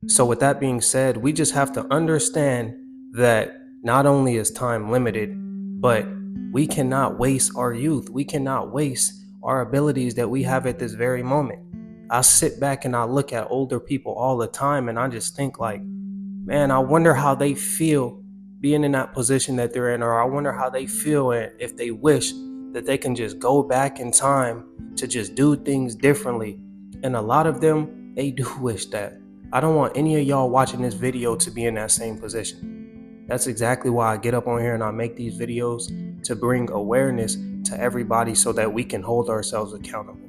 So with that being said, we just have to understand that not only is time limited, but we cannot waste our youth. We cannot waste our abilities that we have at this very moment. I sit back and I look at older people all the time and I just think like, man, I wonder how they feel being in that position that they're in, or I wonder how they feel if they wish that they can just go back in time to just do things differently. And a lot of them, they do wish that. I don't want any of y'all watching this video to be in that same position. That's exactly why I get up on here and I make these videos, to bring awareness to everybody so that we can hold ourselves accountable.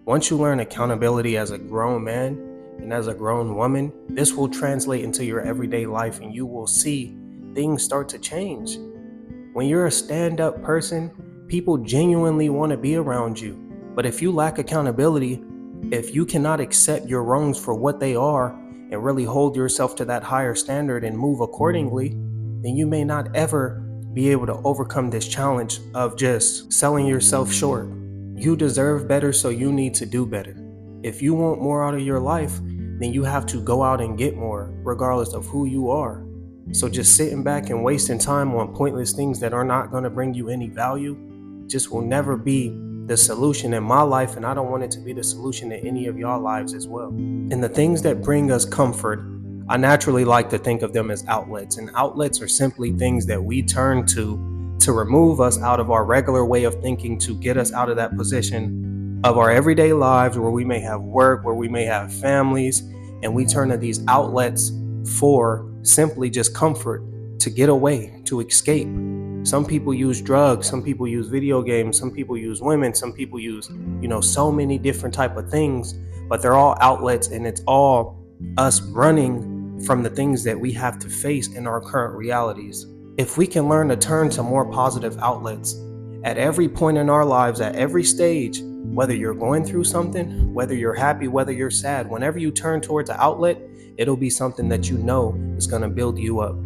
Once you learn accountability as a grown man and as a grown woman, this will translate into your everyday life and you will see things start to change. When you're a stand-up person, people genuinely want to be around you. But if you lack accountability, if you cannot accept your wrongs for what they are and really hold yourself to that higher standard and move accordingly, then you may not ever be able to overcome this challenge of just selling yourself short. You deserve better, so you need to do better. If you want more out of your life, then you have to go out and get more, regardless of who you are. So just sitting back and wasting time on pointless things that are not going to bring you any value just will never be the solution in my life, and I don't want it to be the solution in any of y'all lives as well. And the things that bring us comfort, I naturally like to think of them as outlets, and outlets are simply things that we turn to remove us out of our regular way of thinking, to get us out of that position of our everyday lives where we may have work, where we may have families, and we turn to these outlets for simply just comfort, to get away, to escape. Some people use drugs, some people use video games, some people use women, some people use, so many different type of things, but they're all outlets, and it's all us running from the things that we have to face in our current realities. If we can learn to turn to more positive outlets at every point in our lives, at every stage, whether you're going through something, whether you're happy, whether you're sad, whenever you turn towards an outlet, it'll be something that you know is going to build you up.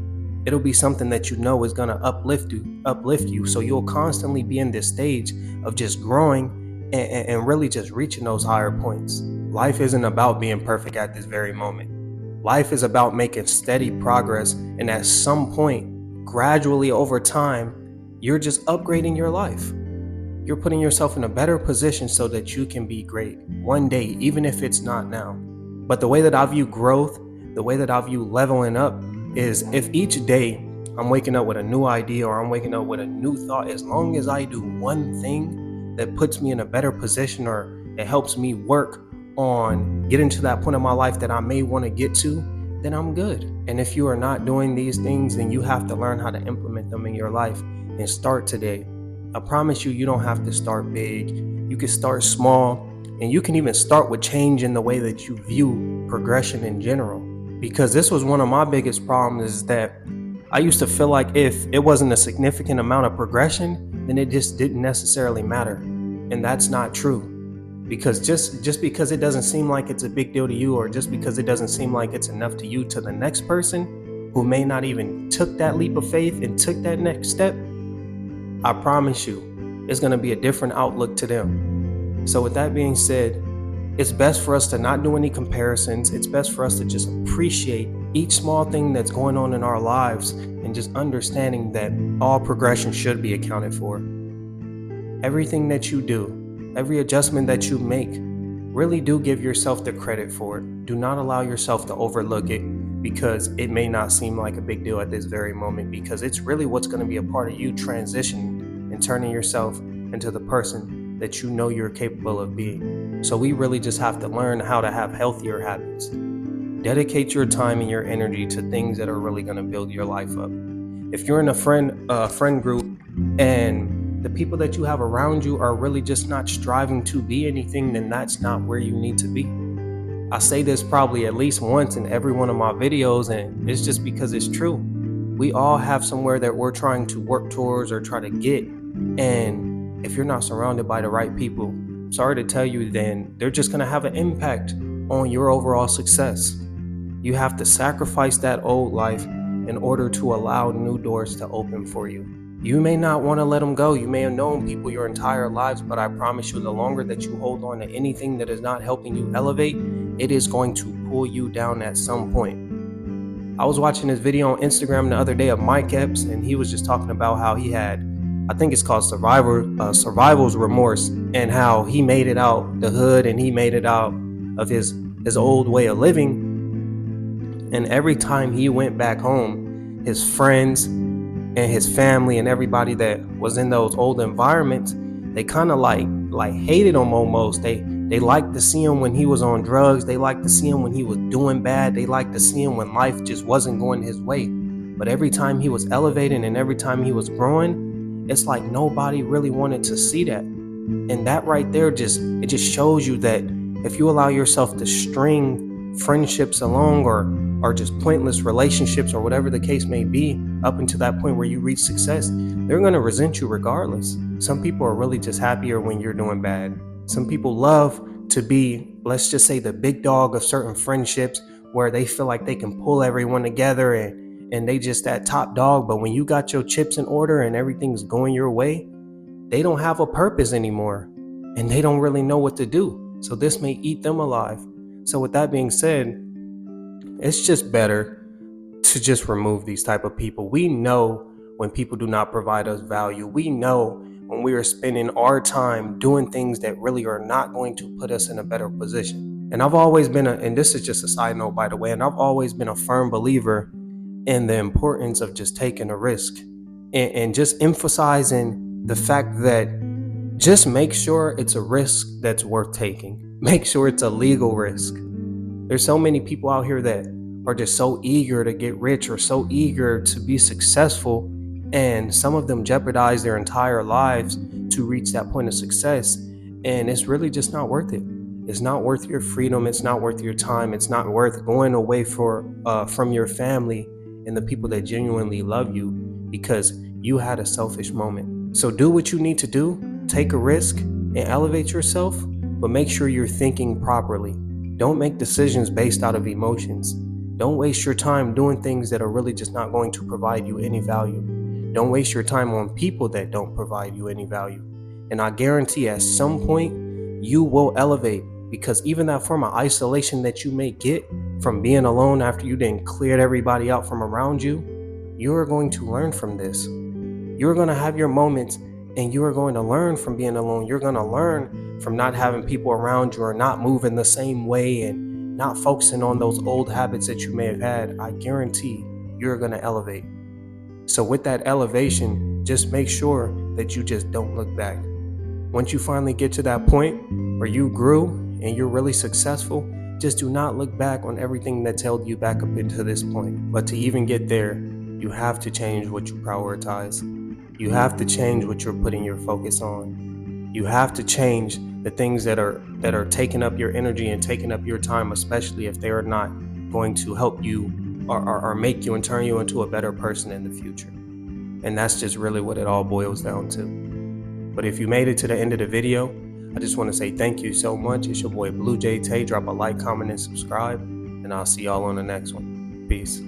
It'll be something that you know is going to uplift you. So you'll constantly be in this stage of just growing and really just reaching those higher points. Life isn't about being perfect at this very moment. Life is about making steady progress, and at some point, gradually over time, you're just upgrading your life. You're putting yourself in a better position so that you can be great one day, even if it's not now. But the way that I view growth, the way that I view leveling up, is if each day I'm waking up with a new idea or I'm waking up with a new thought, as long as I do one thing that puts me in a better position or it helps me work on getting to that point in my life that I may want to get to, then I'm good. And if you are not doing these things, then you have to learn how to implement them in your life and start today. I promise you, you don't have to start big. You can start small, and you can even start with change in the way that you view progression in general. Because this was one of my biggest problems, is that I used to feel like if it wasn't a significant amount of progression, then it just didn't necessarily matter. And that's not true. Because just because it doesn't seem like it's a big deal to you, or just because it doesn't seem like it's enough to you, to the next person who may not even took that leap of faith and took that next step, I promise you, it's going to be a different outlook to them. So with that being said, it's best for us to not do any comparisons. It's best for us to just appreciate each small thing that's going on in our lives, and just understanding that all progression should be accounted for. Everything that you do, every adjustment that you make, really do give yourself the credit for it. Do not allow yourself to overlook it, because it may not seem like a big deal at this very moment, because it's really what's going to be a part of you transitioning and turning yourself into the person that you know you're capable of being. So we really just have to learn how to have healthier habits. Dedicate your time and your energy to things that are really going to build your life up. If you're in a friend group and the people that you have around you are really just not striving to be anything, then that's not where you need to be. I say this probably at least once in every one of my videos, and it's just because it's true. We all have somewhere that we're trying to work towards or try to get, and if you're not surrounded by the right people, sorry to tell you, then they're just going to have an impact on your overall success. You have to sacrifice that old life in order to allow new doors to open for you. You may not want to let them go. You may have known people your entire lives, but I promise you, the longer that you hold on to anything that is not helping you elevate it is going to pull you down at some point. I was watching this video on Instagram the other day of Mike Epps, and he was just talking about how he had, I think it's called survival's remorse, and how he made it out the hood and he made it out of his old way of living. And every time he went back home, his friends and his family and everybody that was in those old environments, they kind of like hated him almost. They liked to see him when he was on drugs. They liked to see him when he was doing bad. They liked to see him when life just wasn't going his way. But every time he was elevating and every time he was growing, it's like nobody really wanted to see that. And that right there just shows you that if you allow yourself to string friendships along or just pointless relationships or whatever the case may be up until that point where you reach success, they're going to resent you regardless. Some people are really just happier when you're doing bad. Some people love to be, let's just say, the big dog of certain friendships where they feel like they can pull everyone together and they just that top dog. But when you got your chips in order and everything's going your way, they don't have a purpose anymore and they don't really know what to do. So this may eat them alive. So with that being said, it's just better to just remove these type of people. We know when people do not provide us value. We know when we are spending our time doing things that really are not going to put us in a better position. And I've always been and this is just a side note, by the way, and I've always been a firm believer in the importance of just taking a risk and just emphasizing the fact that just make sure it's a risk that's worth taking. Make sure it's a legal risk. There's so many people out here that are just so eager to get rich or so eager to be successful, and some of them jeopardize their entire lives to reach that point of success, and it's really just not worth it. It's not worth your freedom. It's not worth your time. It's not worth going away from your family and the people that genuinely love you because you had a selfish moment. So do what you need to do, take a risk and elevate yourself, but make sure you're thinking properly. Don't make decisions based out of emotions. Don't waste your time doing things that are really just not going to provide you any value. Don't waste your time on people that don't provide you any value. And I guarantee at some point you will elevate, because even that form of isolation that you may get from being alone after you didn't cleared everybody out from around you, you are going to learn from this. You're going to have your moments and you are going to learn from being alone. You're going to learn from not having people around you or not moving the same way and not focusing on those old habits that you may have had. I guarantee you're going to elevate. So with that elevation, just make sure that you just don't look back. Once you finally get to that point where you grew and you're really successful, just do not look back on everything that's held you back up into this point. But to even get there, you have to change what you prioritize. You have to change what you're putting your focus on. You have to change the things that are taking up your energy and taking up your time, especially if they are not going to help you or make you and turn you into a better person in the future. And that's just really what it all boils down to. But if you made it to the end of the video, I just want to say thank you so much. It's your boy Blue Jay Tay. Drop a like, comment, and subscribe, and I'll see y'all on the next one. Peace.